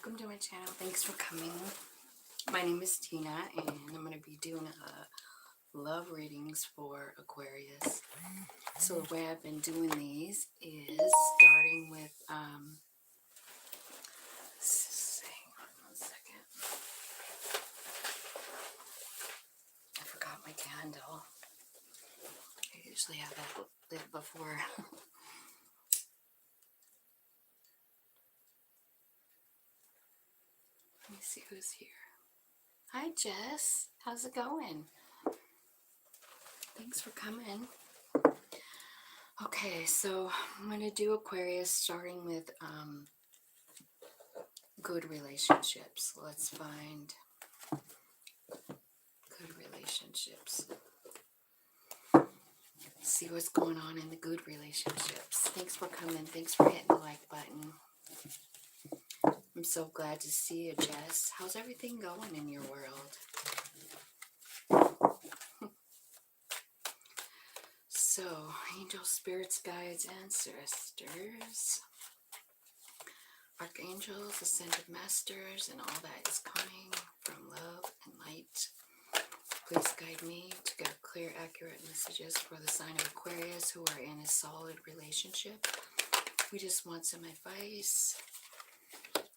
welcome to my channel. Thanks for coming. My name is Tina and I'm going to be doing love readings for Aquarius. So the way I've been doing these is starting with hang on one second. I forgot my candle. I usually have that lit before. Let me see who's here. Hi Jess, how's it going? Thanks for coming. Okay, so I'm going to do Aquarius starting with good relationships. Let's find good relationships. See what's going on in the good relationships. Thanks for coming. Thanks for hitting the like button. I'm so glad to see you, Jess. How's everything going in your world? So, angels, spirits, guides, ancestors, archangels, ascended masters, and all that is coming from love and light. Please guide me to get clear, accurate messages for the sign of Aquarius who are in a solid relationship. We just want some advice.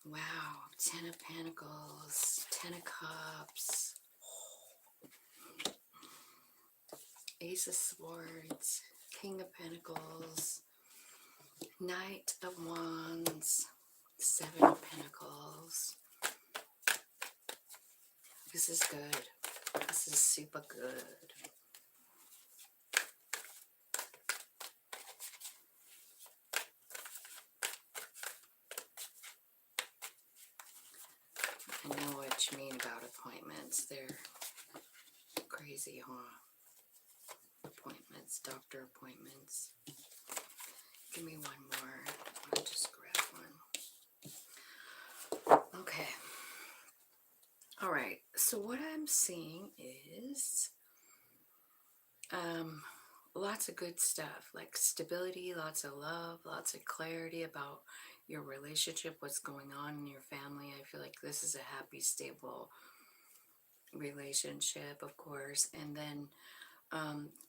Wow, 10 of Pentacles, 10 of Cups, Ace of Swords, King of Pentacles, Knight of Wands, 7 of Pentacles. This is good. This is super good. I know what you mean about appointments. They're crazy, huh? Appointments, doctor appointments. Give me one more. I'll just grab one. Okay. All right. So what I'm seeing is lots of good stuff, like stability, lots of love, lots of clarity about your relationship, what's going on in your family. I feel like this is a happy, stable relationship, of course. And then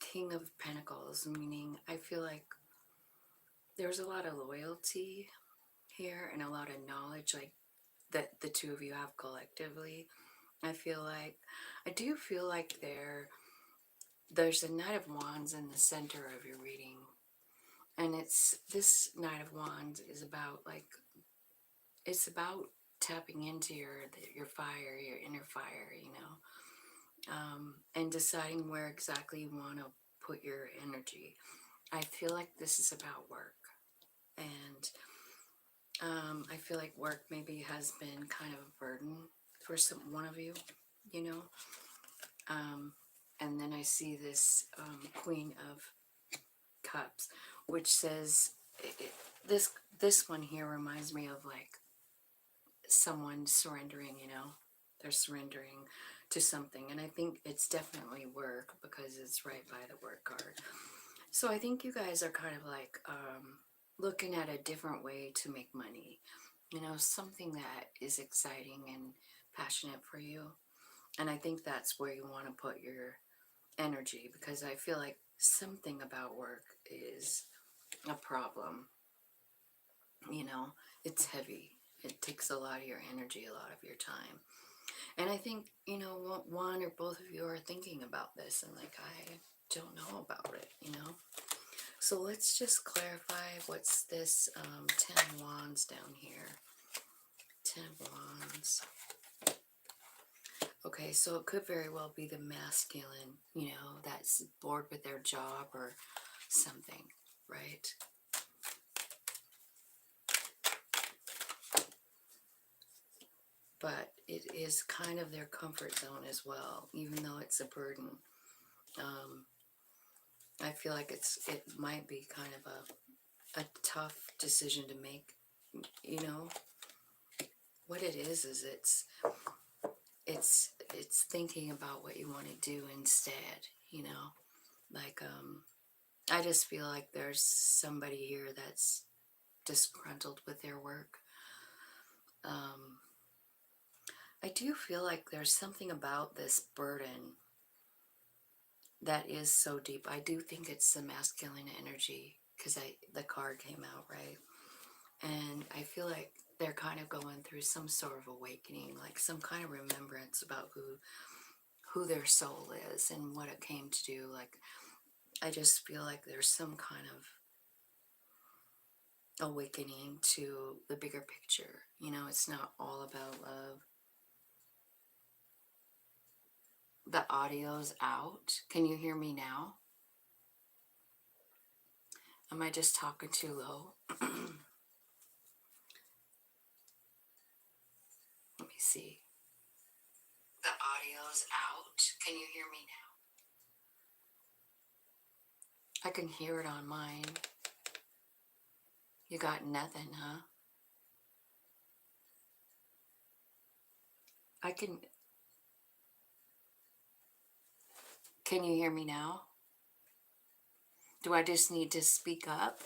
King of Pentacles, meaning I feel like there's a lot of loyalty here and a lot of knowledge, like that the two of you have collectively. I do feel like there's a Knight of Wands in the center of your reading, and this Knight of Wands is about it's about tapping into your fire, your inner fire, and deciding where exactly you want to put your energy. I feel like this is about work, and I feel like work maybe has been kind of a burden for one of you, you know. And then I see this Queen of Cups, which says this one here reminds me of like someone surrendering, they're surrendering to something. And I think it's definitely work because it's right by the work card. So I think you guys are kind of like looking at a different way to make money, something that is exciting and passionate for you. And I think that's where you want to put your energy, because I feel like something about work is a problem. It's heavy. It takes a lot of your energy, a lot of your time. And I think, one or both of you are thinking about this and like, I don't know about it, So let's just clarify what's this 10 of Wands down here. 10 of Wands. Okay, so it could very well be the masculine, that's bored with their job or something, right? But it is kind of their comfort zone as well, even though it's a burden. I feel like it might be kind of a tough decision to make, What it is it's thinking about what you want to do instead, like I just feel like there's somebody here that's disgruntled with their work, I do feel like there's something about this burden that is so deep. I do think it's the masculine energy, because the card came out, right? And I feel like they're kind of going through some sort of awakening, like some kind of remembrance about who their soul is and what it came to do. Like, I just feel like there's some kind of awakening to the bigger picture. You know, it's not all about love. The audio's out. Can you hear me now? Am I just talking too low? Let me see. The audio's out. Can you hear me now? I can hear it on mine. You got nothing, huh? Can you hear me now? Do I just need to speak up?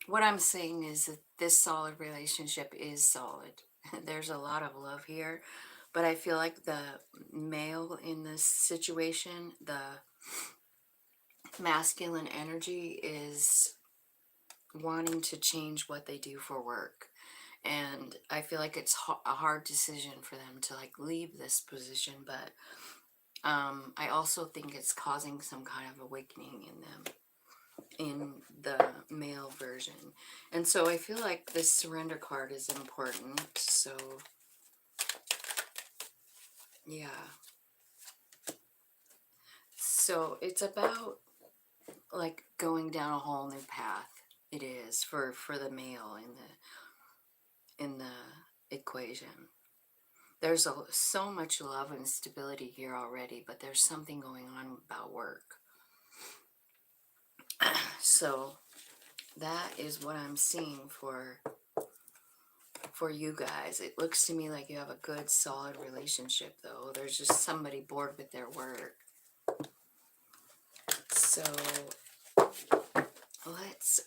What I'm saying is that this solid relationship is solid. There's a lot of love here, but I feel like the male in this situation, the masculine energy, is wanting to change what they do for work. And I feel like it's a hard decision for them to like leave this position, but I also think it's causing some kind of awakening in them, in the male version. And so I feel like this surrender card is important. So yeah, so it's about like going down a whole new path. It is for the male in the equation. There's so much love and stability here already, but there's something going on about work. So that is what I'm seeing for you guys. It looks to me like you have a good solid relationship, though. There's just somebody bored with their work. So let's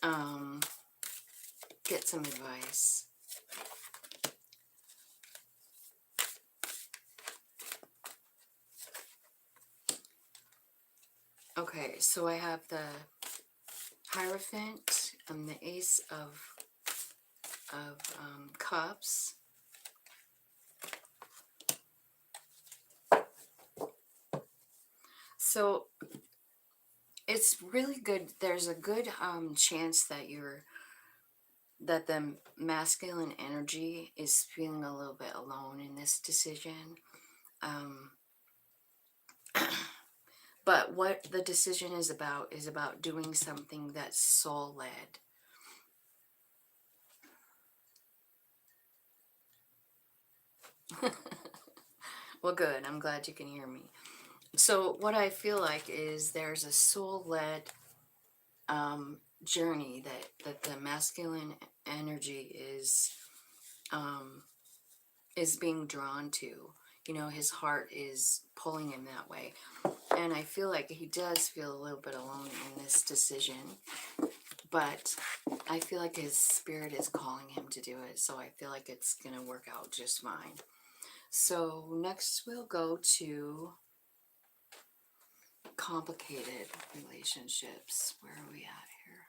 get some advice. Okay, so I have the Hierophant and the Ace of Cups. So it's really good. There's a good chance that the masculine energy is feeling a little bit alone in this decision. But what the decision is about doing something that's soul-led. Well, good. I'm glad you can hear me. So what I feel like is there's a soul-led journey that the masculine energy is being drawn to. You know, his heart is pulling him that way. And I feel like he does feel a little bit alone in this decision. But I feel like his spirit is calling him to do it. So I feel like it's going to work out just fine. So next we'll go to complicated relationships. Where are we at here?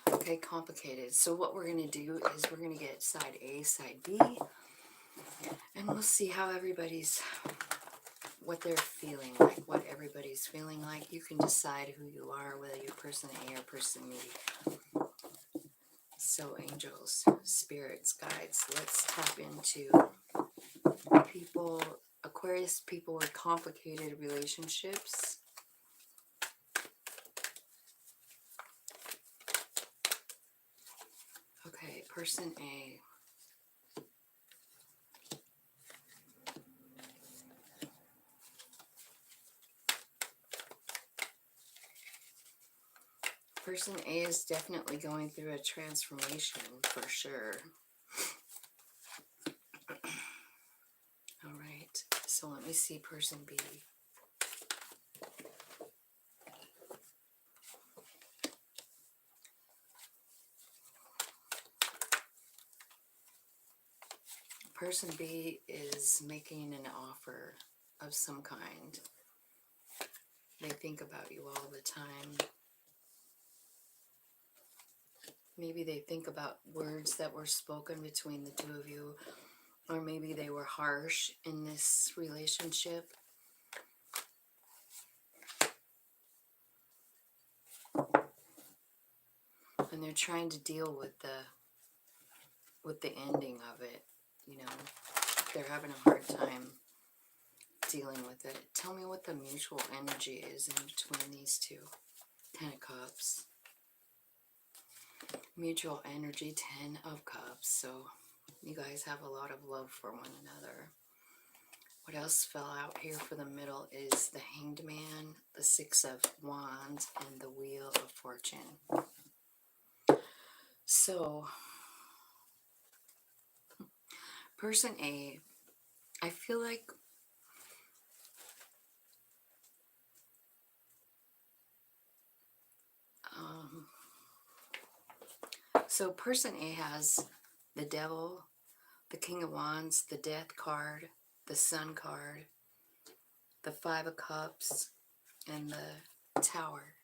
940. Okay, complicated. So what we're going to do is we're going to get side A, side B. And we'll see how what they're feeling like, what everybody's feeling like. You can decide who you are, whether you're person A or person B. So angels, spirits, guides, let's tap into people, Aquarius people with complicated relationships. Okay, person A. Person A is definitely going through a transformation for sure. All right, so let me see person B. person B is making an offer of some kind. They think about you all the time. Maybe they think about words that were spoken between the two of you, or maybe they were harsh in this relationship. And they're trying to deal with the ending of it, you know. They're having a hard time dealing with it. Tell me what the mutual energy is in between these two. 10 of Cups. Mutual energy, 10 of Cups. So you guys have a lot of love for one another. What else fell out here for the middle is the Hanged Man, the 6 of Wands, and the Wheel of Fortune. So, person A, I feel like so person A has the Devil, the King of Wands, the Death card, the Sun card, the 5 of Cups, and the Tower.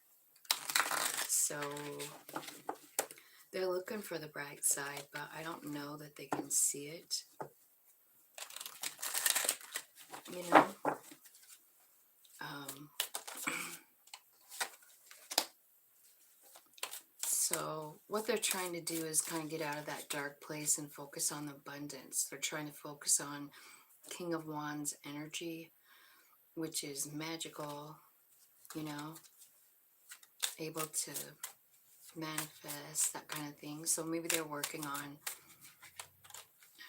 So they're looking for the bright side, but I don't know that they can see it. You know? So what they're trying to do is kind of get out of that dark place and focus on abundance. They're trying to focus on King of Wands energy, which is magical, you know, able to manifest, that kind of thing. So maybe they're working on,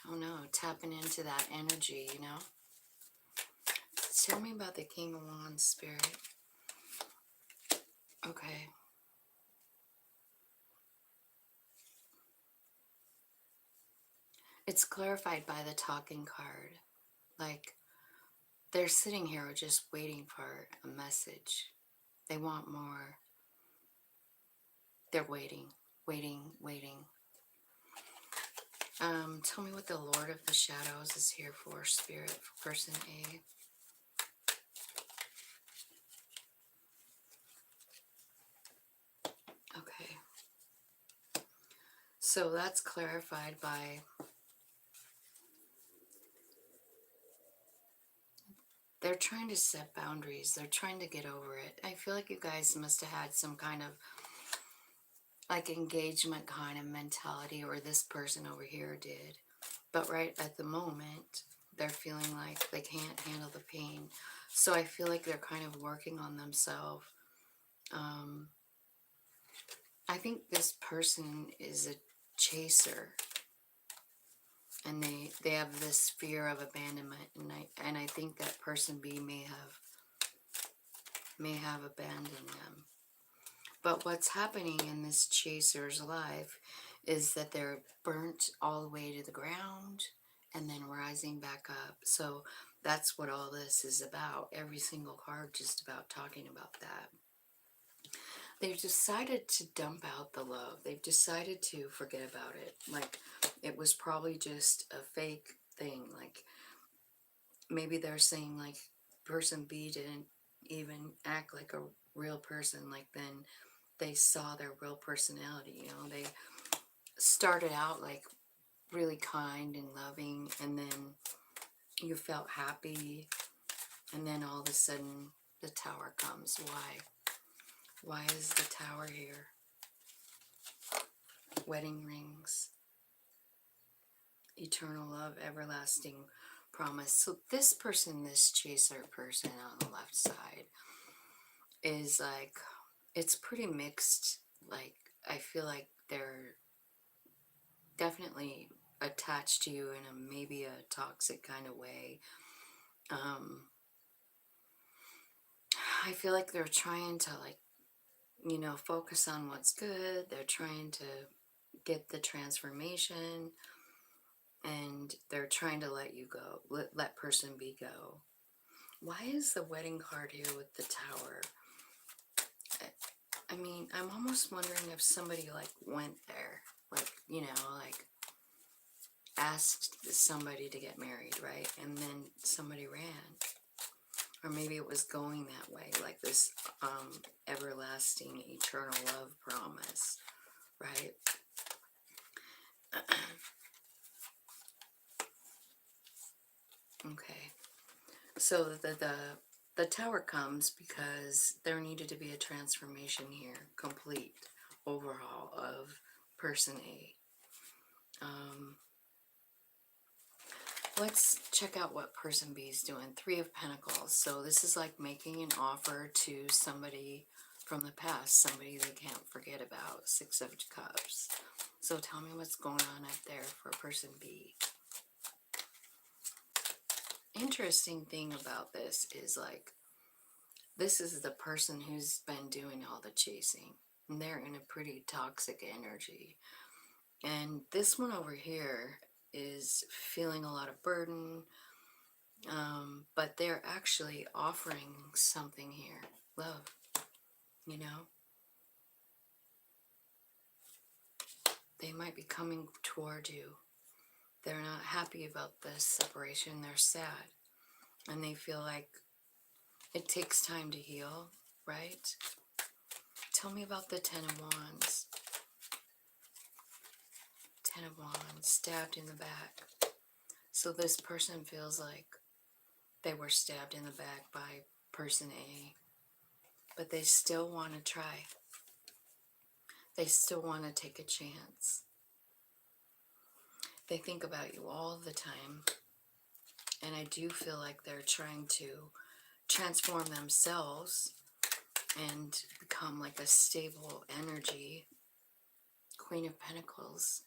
I don't know, tapping into that energy, you know. Tell me about the King of Wands, Spirit. Okay. It's clarified by the Talking card. Like, they're sitting here just waiting for a message. They want more. They're waiting, waiting, waiting. Tell me what the Lord of the Shadows is here for, Spirit, for person A. Okay. So that's clarified by they're trying to set boundaries. They're trying to get over it. I feel like you guys must have had some kind of like engagement kind of mentality, or this person over here did. But right at the moment, they're feeling like they can't handle the pain. So I feel like they're kind of working on themselves. I think this person is a chaser. And they have this fear of abandonment, and I think that person B may have abandoned them. But what's happening in this chaser's life is that they're burnt all the way to the ground and then rising back up. So that's what all this is about. Every single card just about talking about that. They've decided to dump out the love. They've decided to forget about it. Like, it was probably just a fake thing. Like, maybe they're saying, like, person B didn't even act like a real person. Like, then they saw their real personality, you know. They started out, like, really kind and loving, and then you felt happy, and then all of a sudden, the Tower comes. Why? Why is the Tower here? Wedding rings, eternal love, everlasting promise. So this person, this chaser person on the left side, is like, it's pretty mixed. Like, I feel like they're definitely attached to you in a maybe a toxic kind of way. I feel like they're trying to, like, you know, focus on what's good. They're trying to get the transformation, and they're trying to let you go, let person B go. Why is the wedding card here with the Tower? I mean, I'm almost wondering if somebody, like, went there, like, you know, like, asked somebody to get married, right? And then somebody ran. Or maybe it was going that way, like this everlasting, eternal love promise, right? Okay. So the tower comes because there needed to be a transformation here, complete overhaul of person A. Let's check out what person B is doing. 3 of Pentacles. So this is like making an offer to somebody from the past, somebody they can't forget about. 6 of Cups. So tell me what's going on up there for person B. Interesting thing about this is, like, this is the person who's been doing all the chasing. And they're in a pretty toxic energy. And this one over here is feeling a lot of burden. But they're actually offering something here. Love. You know? They might be coming toward you. They're not happy about this separation. They're sad. And they feel like it takes time to heal, right? Tell me about the 10 of Wands. 10 of Wands, stabbed in the back. So this person feels like they were stabbed in the back by person A, but they still want to try. They still want to take a chance. They think about you all the time, and I do feel like they're trying to transform themselves and become like a stable energy. Queen of Pentacles.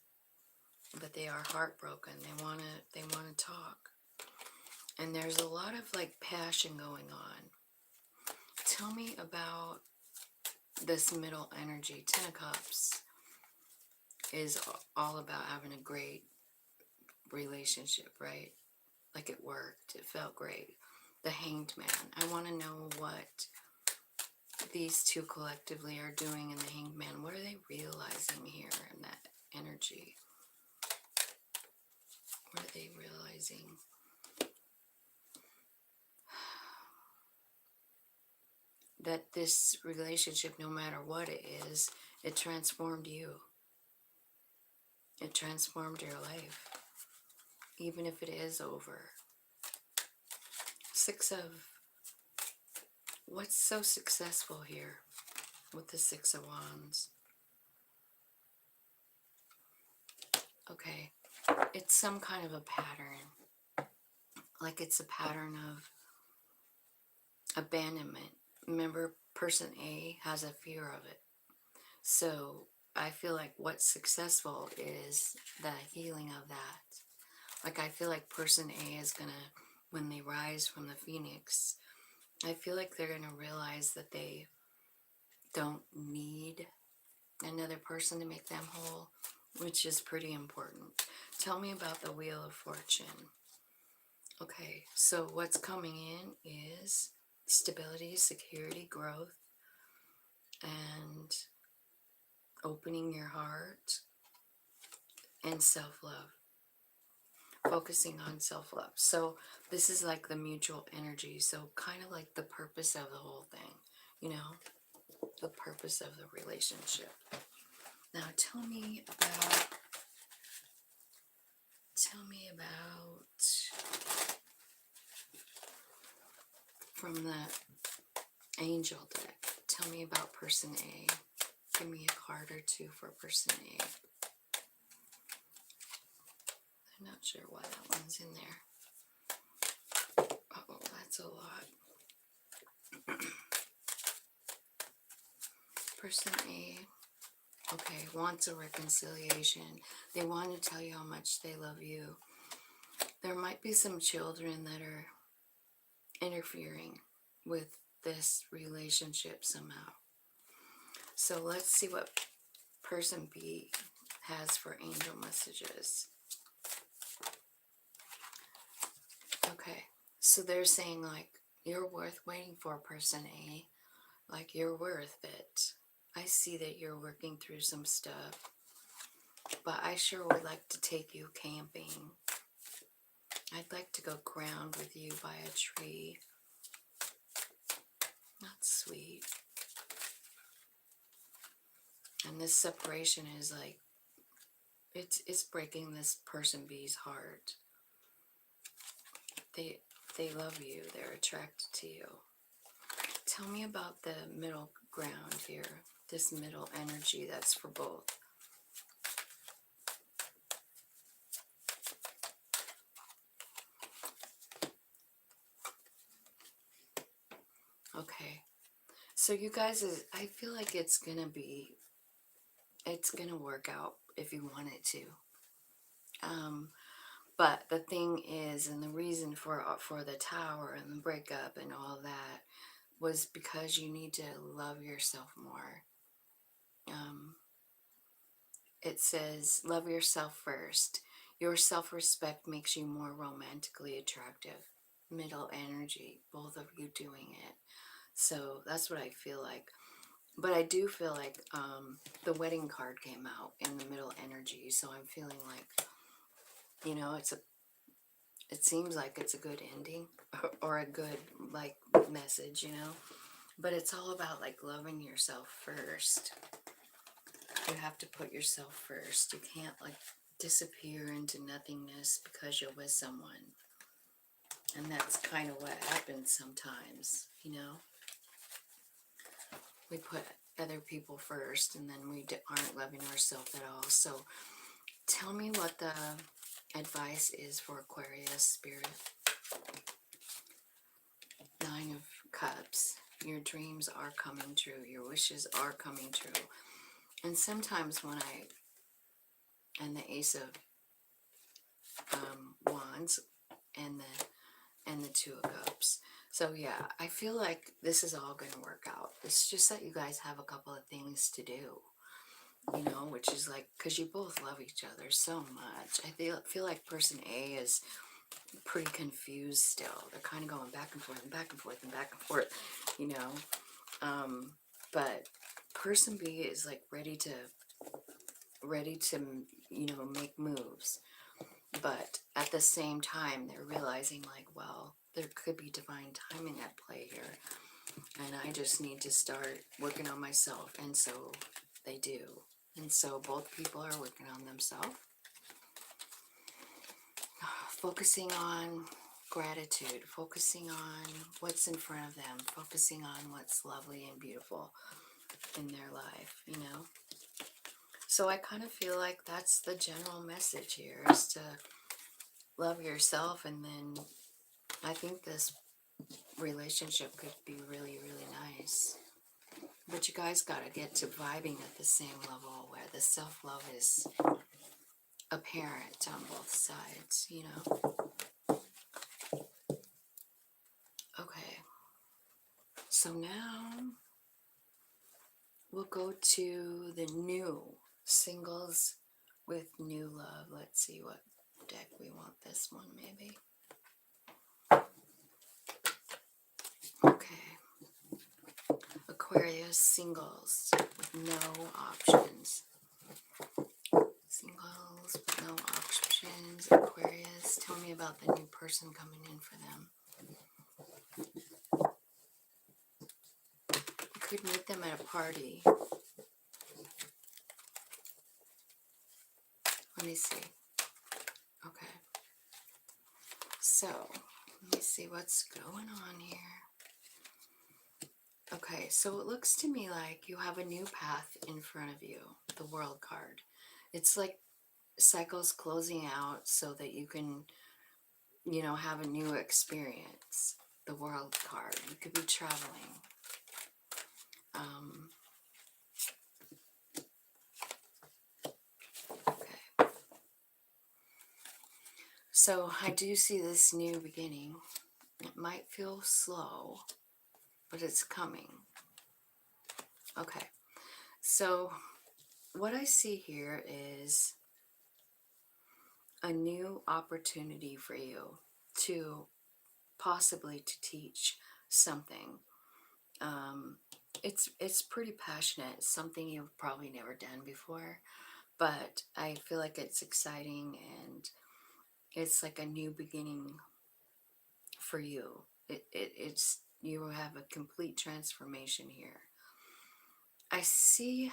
But they are heartbroken. They wanna talk. And there's a lot of like passion going on. Tell me about this middle energy. 10 of Cups is all about having a great relationship, right? Like it worked. It felt great. The Hanged Man. I want to know what these two collectively are doing in the Hanged Man. What are they realizing here in that energy? What are they realizing? That this relationship, no matter what it is, it transformed you. It transformed your life. Even if it is over. 6 of... What's so successful here with the 6 of Wands? Okay. It's some kind of a pattern. Like it's a pattern of abandonment. Remember, person A has a fear of it. So I feel like what's successful is the healing of that. Like I feel like person A is gonna, when they rise from the phoenix, I feel like they're gonna realize that they don't need another person to make them whole, which is pretty important. Tell me about the Wheel of Fortune. Okay, so what's coming in is stability, security, growth, and opening your heart, and self-love. Focusing on self-love. So this is like the mutual energy. So kind of like the purpose of the whole thing, you know, the purpose of the relationship. Now tell me about from the angel deck. Tell me about person A. Give me a card or two for person A. I'm not sure why that one's in there. Uh-oh, that's a lot. Person A, okay, wants a reconciliation. They want to tell you how much they love you. There might be some children that are interfering with this relationship somehow. So let's see what person B has for angel messages. Okay, so they're saying like, you're worth waiting for, person A. Like you're worth it. I see that you're working through some stuff. but I sure would like to take you camping. I'd like to go ground with you by a tree. That's sweet. And this separation is like, it's breaking this person B's heart. They love you. They're attracted to you. Tell me about the middle ground here. This middle energy that's for both. Okay. So you guys, I feel like it's gonna work out if you want it to. But the thing is, and the reason for the tower and the breakup and all that was because you need to love yourself more. It says, love yourself first. Your self-respect makes you more romantically attractive. Middle energy, both of you doing it. So that's what I feel like. But I do feel like the wedding card came out in the middle energy. So I'm feeling like, you know, it seems like it's a good ending or a good like message, you know. But it's all about like loving yourself first. You have to put yourself first. You can't like disappear into nothingness because you're with someone. And that's kind of what happens sometimes, you know. We put other people first and then we aren't loving ourselves at all. So tell me what the advice is for Aquarius spirit. 9 of Cups. Your dreams are coming true. Your wishes are coming true. And sometimes when and the Ace of Wands and the 2 of Cups. So yeah, I feel like this is all going to work out. It's just that you guys have a couple of things to do, you know, which is like, because you both love each other so much. I feel like person A is pretty confused still. They're kind of going back and forth and back and forth and back and forth, you know. But person B is like ready to, you know, make moves. But at the same time, they're realizing like, well, there could be divine timing at play here. And I just need to start working on myself. And so they do. And so both people are working on themselves. Focusing on gratitude. Focusing on what's in front of them. Focusing on what's lovely and beautiful in their life, you know. So I kind of feel like that's the general message here, is to love yourself, and then I think this relationship could be really, really nice. But you guys got to get to vibing at the same level where the self-love is apparent on both sides, you know. Okay. So now we'll go to the new singles with new love. Let's see what deck we want this one, maybe. Okay. Aquarius singles with no options. Singles with no options. Aquarius, tell me about the new person coming in for them. You could meet them at a party. Let me see. Okay. So, let me see what's going on here. Okay, so it looks to me like you have a new path in front of you, the World card. It's like cycles closing out so that you can, you know, have a new experience. The World card. You could be traveling. Okay. So I do see this new beginning. It might feel slow, but it's coming. Okay. So what I see here is a new opportunity for you to possibly to teach something. It's pretty passionate. It's something you've probably never done before, but I feel like it's exciting and it's like a new beginning for you. It's you have a complete transformation here. I see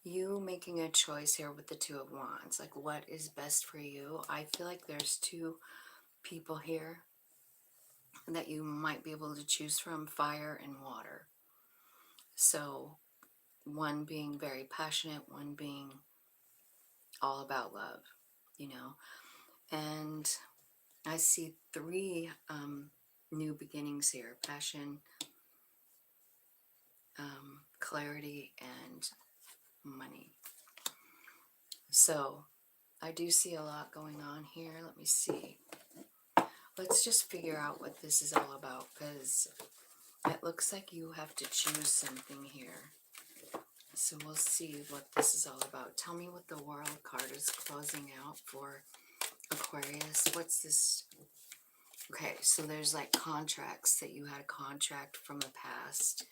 you making a choice here with the Two of Wands. Like, what is best for you? I feel like there's two people here that you might be able to choose from, fire and water. So one being very passionate, one being all about love, you know. And I see three new beginnings here: passion, clarity, and money. So I do see a lot going on here. Let me see. Let's just figure out what this is all about, because it looks like you have to choose something here. So we'll see what this is all about. Tell me what the World card is closing out for Aquarius. What's this? Okay, so there's like contracts that you had a contract from the past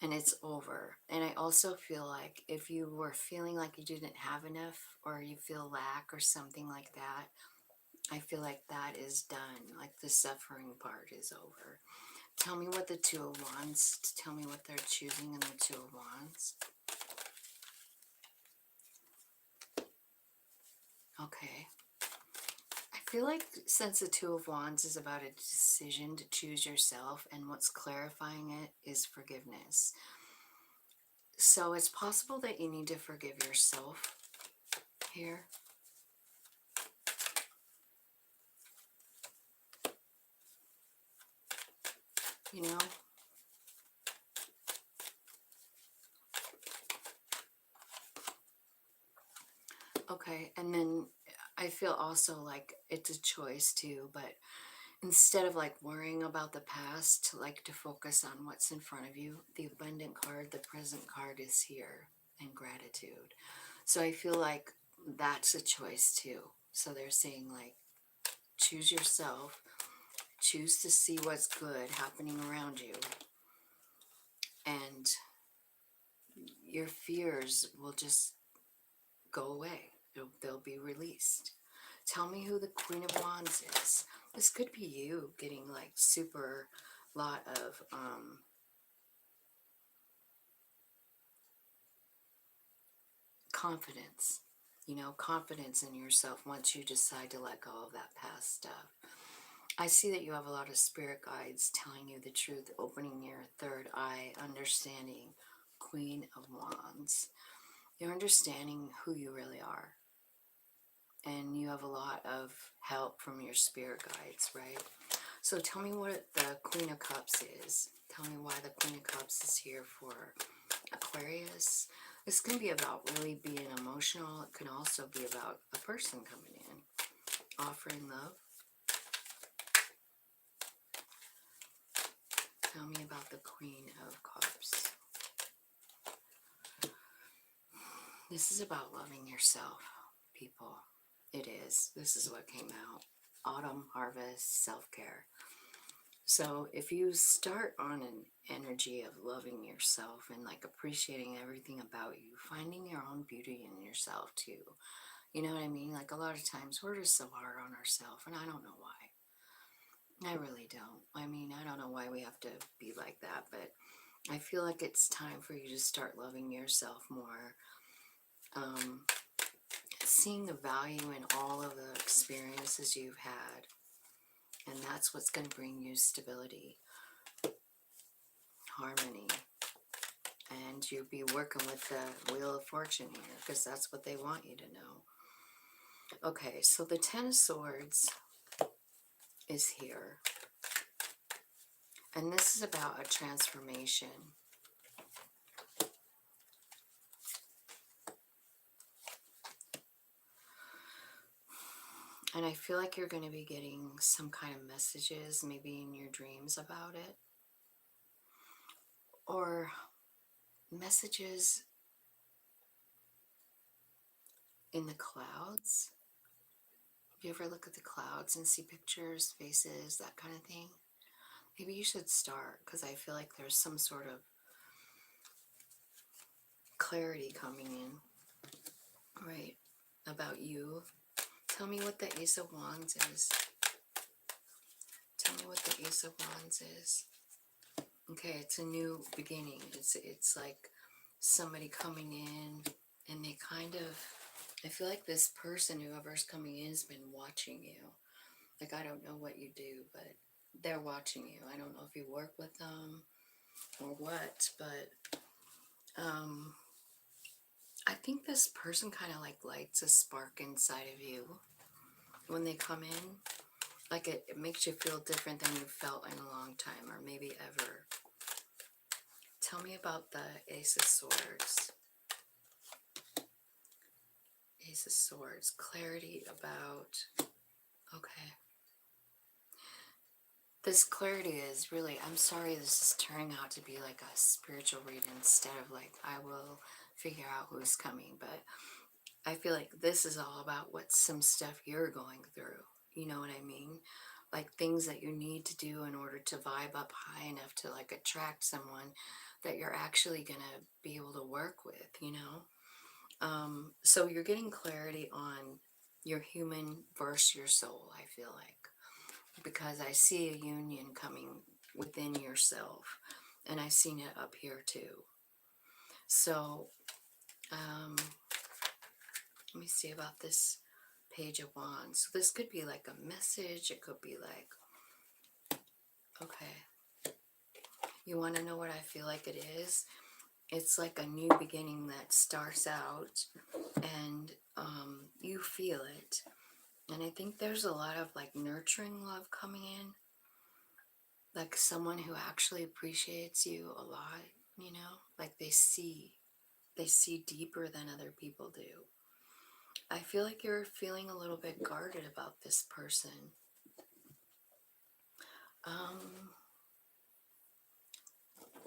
and it's over. And I also feel like if you were feeling like you didn't have enough or you feel lack or something like that, I feel like that is done. Like the suffering part is over. Tell me what the Two of Wands, tell me what they're choosing in the Two of Wands. Okay. I feel like since the Two of Wands is about a decision to choose yourself, and what's clarifying it is forgiveness. So it's possible that you need to forgive yourself here. You know? Okay, and then I feel also like it's a choice too, but instead of like worrying about the past, like to focus on what's in front of you. The abundant card, the present card is here, and gratitude. So I feel like that's a choice too. So they're saying like, choose yourself, choose to see what's good happening around you, and your fears will just go away. They'll be released. Tell me who the Queen of Wands is. This could be you getting like super lot of confidence, you know, confidence in yourself once you decide to let go of that past stuff. I see that you have a lot of spirit guides telling you the truth, opening your third eye, understanding. Queen of Wands. You're understanding who you really are. And you have a lot of help from your spirit guides, right? So tell me what the Queen of Cups is. Tell me why the Queen of Cups is here for Aquarius. This can be about really being emotional. It can also be about a person coming in, offering love. Tell me about the Queen of Cups. This is about loving yourself, people. It is. This is what came out. Autumn, harvest, self-care. So if you start on an energy of loving yourself and like appreciating everything about you, finding your own beauty in yourself too. You know what I mean? Like a lot of times we're just so hard on ourselves, and I don't know why. I really don't. I mean, I don't know why we have to be like that, but I feel like it's time for you to start loving yourself more. Seeing the value in all of the experiences you've had, and that's what's going to bring you stability, harmony, and you'll be working with the Wheel of Fortune here, because that's what they want you to know. Okay, so the Ten of Swords is here, and this is about a transformation. And I feel like you're going to be getting some kind of messages, maybe in your dreams about it. Or messages in the clouds. Do you ever look at the clouds and see pictures, faces, that kind of thing? Maybe you should start, because I feel like there's some sort of clarity coming in, right, about you. Tell me what the Ace of Wands is. Tell me what the Ace of Wands is. Okay, it's a new beginning. It's like somebody coming in, and they kind of, I feel like this person, whoever's coming in, has been watching you. Like, I don't know what you do, but they're watching you. I don't know if you work with them or what, but I think this person kind of like lights a spark inside of you when they come in. Like, it makes you feel different than you felt in a long time, or maybe ever. Tell me about the Ace of Swords. Ace of Swords. Clarity about... Okay. This clarity is really... I'm sorry this is turning out to be like a spiritual reading instead of like, I will figure out who's coming. But I feel like this is all about what some stuff you're going through. You know what I mean? Like things that you need to do in order to vibe up high enough to like attract someone that you're actually going to be able to work with, you know? So you're getting clarity on your human versus your soul, I feel like. Because I see a union coming within yourself. And I've seen it up here too. So, let me see about this Page of Wands. So this could be like a message. It could be like, okay, you want to know what I feel like it is? It's like a new beginning that starts out, and you feel it. And I think there's a lot of like nurturing love coming in. Like someone who actually appreciates you a lot, you know? Like they see deeper than other people do. I feel like you're feeling a little bit guarded about this person.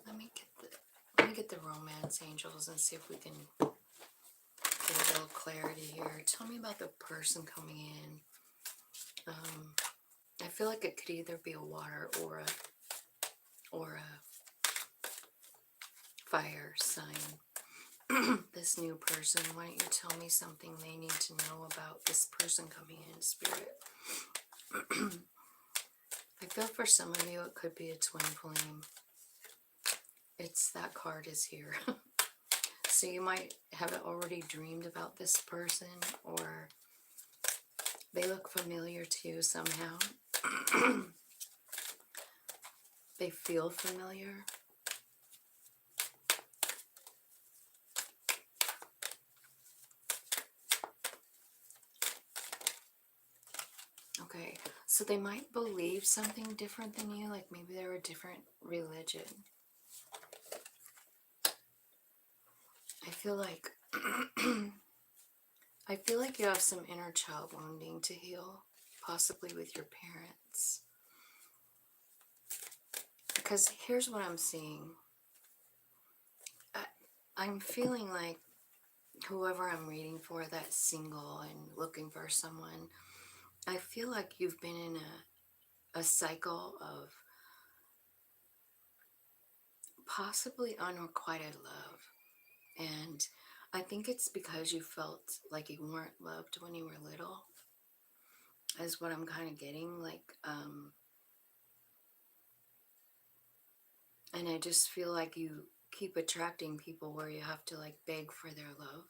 Let me get the romance angels and see if we can get a little clarity here. Tell me about the person coming in. I feel like it could either be a water or a fire sign. This new person, why don't you tell me something they need to know about this person coming in, Spirit? I feel for some of you it could be a twin flame. It's that card is here. So you might have already dreamed about this person, or they look familiar to you somehow. They feel familiar. Okay, so they might believe something different than you, like maybe they're a different religion. I feel like I feel like you have some inner child wounding to heal, possibly with your parents. Because here's what I'm seeing. I'm feeling like whoever I'm reading for that's single and looking for someone, I feel like you've been in a cycle of possibly unrequited love. And I think it's because you felt like you weren't loved when you were little, is what I'm kind of getting. Like, and I just feel like you keep attracting people where you have to like beg for their love.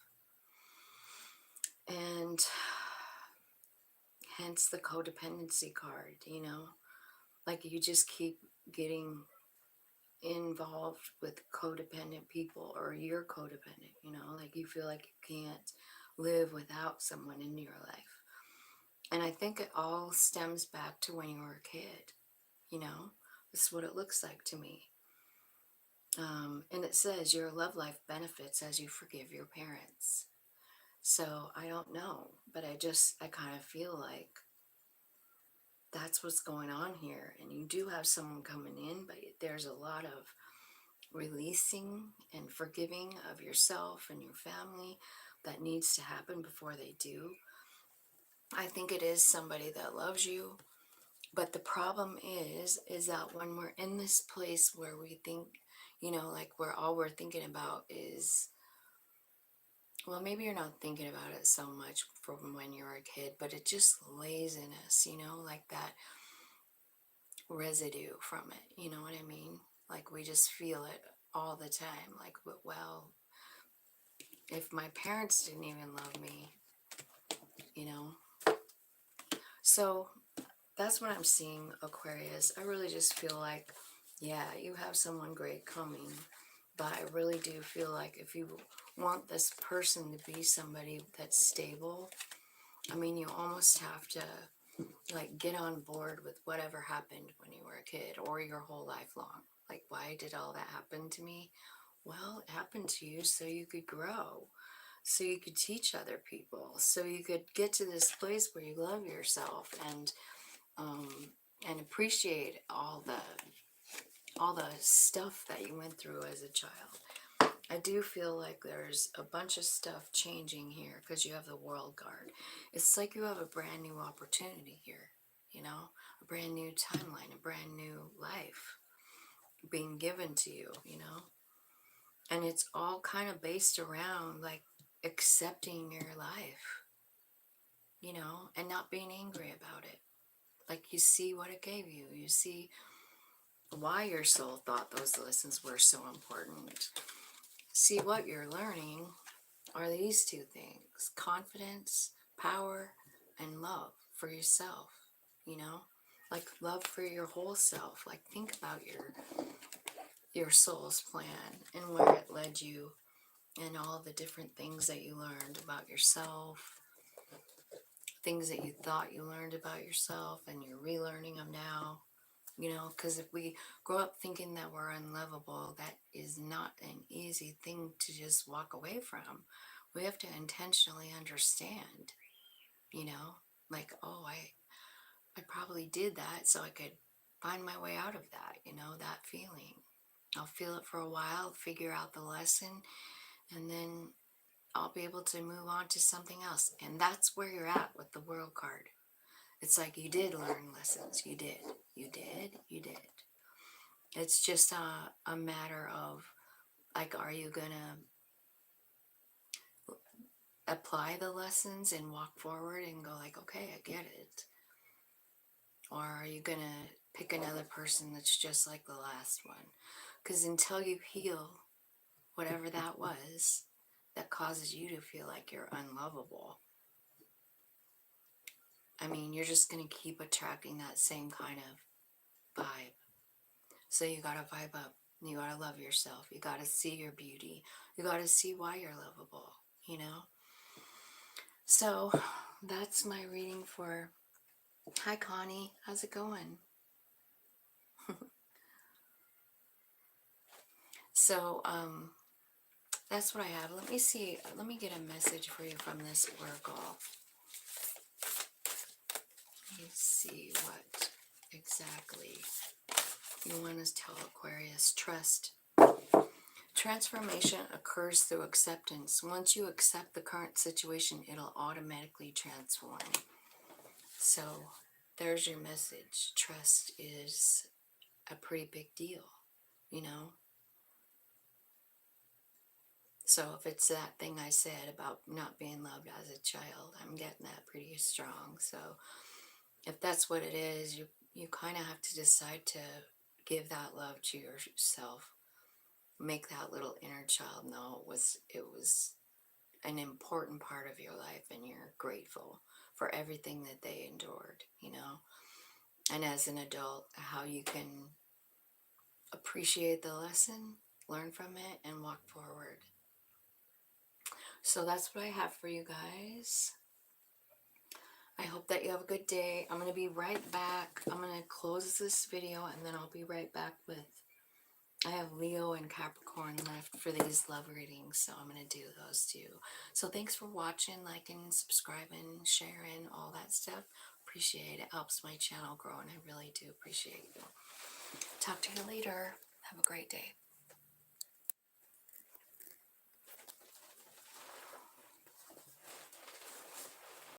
And hence the codependency card, you know, like you just keep getting involved with codependent people, or you're codependent, you know, like you feel like you can't live without someone in your life. And I think it all stems back to when you were a kid, you know, this is what it looks like to me. And it says your love life benefits as you forgive your parents. So I don't know, but I kind of feel like that's what's going on here. And you do have someone coming in, but there's a lot of releasing and forgiving of yourself and your family that needs to happen before they do. I think it is somebody that loves you, but the problem is that when we're in this place where we think, you know, like where all we're thinking about is well, maybe you're not thinking about it so much from when you were a kid, but it just lays in us, you know, like that residue from it, you know what I mean? Like we just feel it all the time. Like, well, if my parents didn't even love me, you know? So that's what I'm seeing, Aquarius. I really just feel like, yeah, you have someone great coming, but I really do feel like if you want this person to be somebody that's stable, I mean, you almost have to like get on board with whatever happened when you were a kid or your whole life long. Like, why did all that happen to me? Well, it happened to you so you could grow, so you could teach other people, so you could get to this place where you love yourself um, and appreciate all the stuff that you went through as a child. I do feel like there's a bunch of stuff changing here because you have the world card. It's like you have a brand new opportunity here, you know, a brand new timeline, a brand new life being given to you, you know, and it's all kind of based around like accepting your life, you know, and not being angry about it. Like you see what it gave you, you see why your soul thought those lessons were so important. See what you're learning are these two things: confidence, power, and love for yourself, you know, like love for your whole self. Like think about your soul's plan and where it led you and all the different things that you learned about yourself, things that you thought you learned about yourself and you're relearning them now, you know, because if we grow up thinking that we're unlovable, that is not an easy thing to just walk away from. We have to intentionally understand, you know, like, oh, I probably did that so I could find my way out of that, you know, that feeling. I'll feel it for a while, figure out the lesson, and then I'll be able to move on to something else. And that's where you're at with the world card. It's like you did learn lessons. You did. You did. You did. It's just a matter of, like, are you going to apply the lessons and walk forward and go like, okay, I get it? Or are you going to pick another person that's just like the last one? Because until you heal whatever that was that causes you to feel like you're unlovable, I mean, you're just going to keep attracting that same kind of vibe. So you got to vibe up. You got to love yourself. You got to see your beauty. You got to see why you're lovable, you know? So that's my reading for, hi Connie, how's it going? So that's what I have. Let me see, let me get a message for you from this oracle. Let me see what exactly you want to tell Aquarius. Trust. Transformation occurs through acceptance. Once you accept the current situation, it'll automatically transform. So there's your message. Trust is a pretty big deal, you know? So if it's that thing I said about not being loved as a child, I'm getting that pretty strong. So if that's what it is, you kind of have to decide to give that love to yourself. Make that little inner child know it was an important part of your life and you're grateful for everything that they endured, you know? And as an adult, how you can appreciate the lesson, learn from it, and walk forward. So that's what I have for you guys. I hope that you have a good day. I'm going to be right back. I'm going to close this video and then I'll be right back with, I have Leo and Capricorn left for these love readings, so I'm going to do those too. So thanks for watching, liking, subscribing, sharing, all that stuff. Appreciate it. It helps my channel grow and I really do appreciate you. Talk to you later. Have a great day.